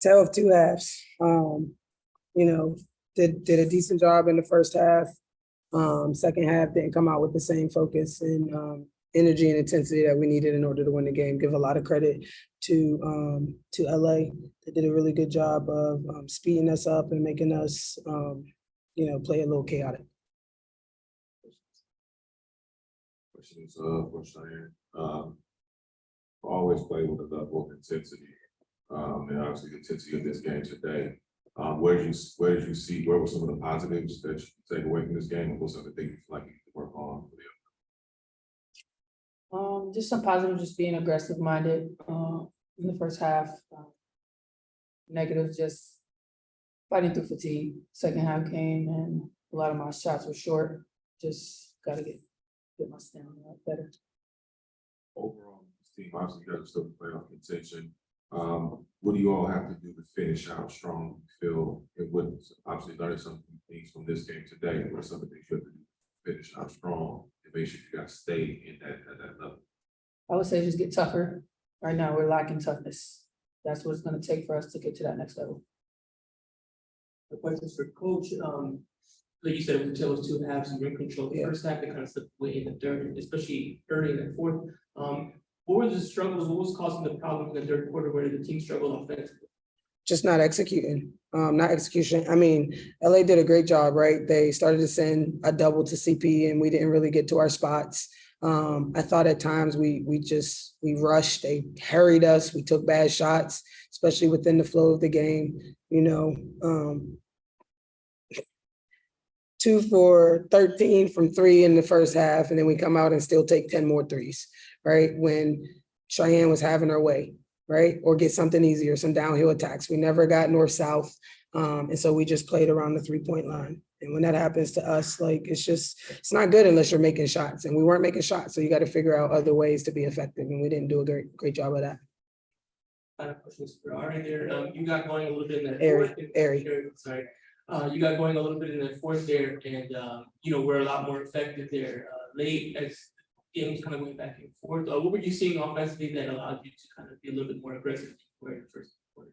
Tale of two halves. Did a decent job in the first half. Second half didn't come out with the same focus and energy and intensity that we needed in order to win the game. Give a lot of credit to LA. They did a really good job of speeding us up and making us play a little chaotic. Questions for Cheyenne. Always play with a level of intensity, and obviously the intensity of this game today. Where did you see? Where were some of the positives that you take away from this game? What were some of the things you feel like you need to work on? Just some positives, just being aggressive minded in the first half. Negatives, just fighting through fatigue. Second half came and a lot of my shots were short. Just gotta get my stamina up better. Overall, this team obviously got to still playoff contention. What do you all have to do to finish out strong? You feel it would obviously learn some things from this game today. What are some of the things you have to do to finish out strong and make sure you guys stay in at that level? I would say just get tougher. Right now, we're lacking toughness. That's what it's going to take for us to get to that next level. The questions for Coach. Like you said, it was a tale of two halves, and you're in control. The first half, they kind of slipped away in the third, especially early in the fourth. What were the struggles? What was causing the problem in the third quarter where the team struggled offensively? Just not executing. Not execution. I mean, LA did a great job, right? They started to send a double to CP and we didn't really get to our spots. I thought at times we rushed, they harried us, we took bad shots, especially within the flow of the game, 2 for 13 from 3 in the first half, and then we come out and still take 10 more threes, right? When Cheyenne was having her way, right? Or get something easier, some downhill attacks. We never got north-south, and so we just played around the three-point line. And when that happens to us, it's not good unless you're making shots, and we weren't making shots, so you got to figure out other ways to be effective, and we didn't do a great job of that. Final questions for Ari there. You got going a little bit in that Ari. Sorry. You got going a little bit in the fourth there, and we're a lot more effective there late as games kind of went back and forth. What were you seeing offensively that allowed you to kind of be a little bit more aggressive in the first quarter?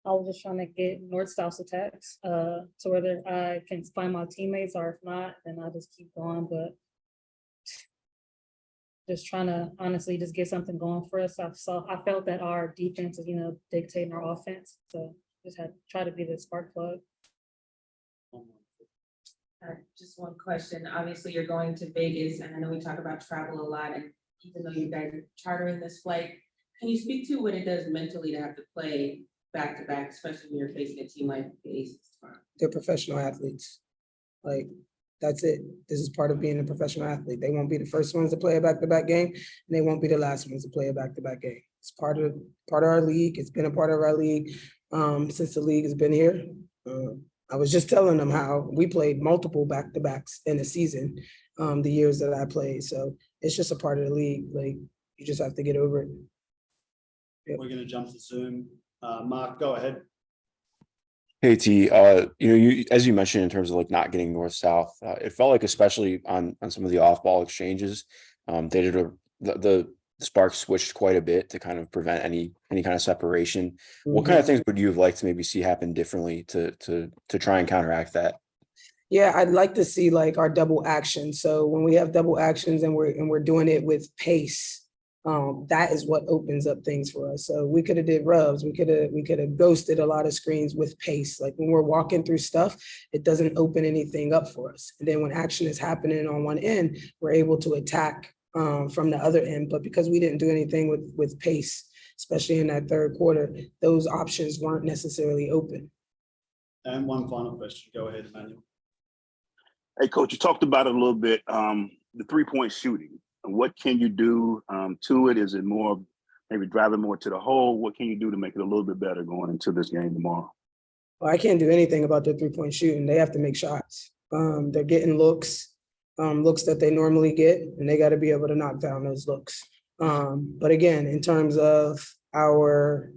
I was just trying to get north-south attacks to whether I can find my teammates, or if not, then I just keep going. But just trying to honestly just get something going for us. I felt that our defense is, dictating our offense. So just had to try to be the spark plug. Just one question. Obviously, you're going to Vegas, and I know we talk about travel a lot. And even though you guys are chartering this flight, can you speak to what it does mentally to have to play back to back, especially when you're facing a team like the Aces tomorrow? They're professional athletes. That's it. This is part of being a professional athlete. They won't be the first ones to play a back-to-back game, and they won't be the last ones to play a back-to-back game. It's part of our league. It's been a part of our league since the league has been here. I was just telling them how we played multiple back-to-backs in a season, the years that I played. So it's just a part of the league. You just have to get over it. Yep. We're going to jump to Zoom. Mark, go ahead. Hey T, you as you mentioned in terms of not getting north-south, it felt like especially on some of the off-ball exchanges, they did the Sparks switched quite a bit to kind of prevent any kind of separation. Mm-hmm. What kind of things would you have liked to maybe see happen differently to try and counteract that? Yeah, I'd like to see our double action. So when we have double actions and we're doing it with pace, that is what opens up things for us. So we could have did rubs. We could have ghosted a lot of screens with pace. When we're walking through stuff, it doesn't open anything up for us. And then when action is happening on one end, we're able to attack from the other end. But because we didn't do anything with pace, especially in that third quarter, those options weren't necessarily open. And one final question. Go ahead, Emmanuel. Hey, Coach, you talked about it a little bit, the three-point shooting. What can you do to it? Is it more maybe driving more to the hole? What can you do to make it a little bit better going into this game tomorrow? Well, I can't do anything about their three-point shooting. They have to make shots. They're getting looks that they normally get, and they got to be able to knock down those looks. But again, in terms of our,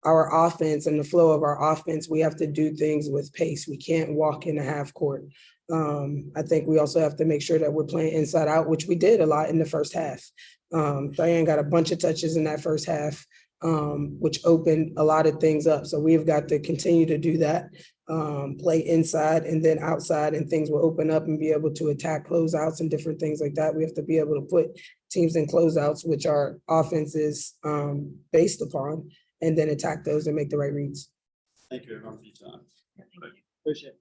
our offense and the flow of our offense, we have to do things with pace. We can't walk in the half court. I think we also have to make sure that we're playing inside out, which we did a lot in the first half. Diane got a bunch of touches in that first half, which opened a lot of things up. So we've got to continue to do that, play inside and then outside, and things will open up and be able to attack closeouts and different things like that. We have to be able to put teams in closeouts, which our offense is based upon, and then attack those and make the right reads. Thank you everyone for your time. Appreciate it.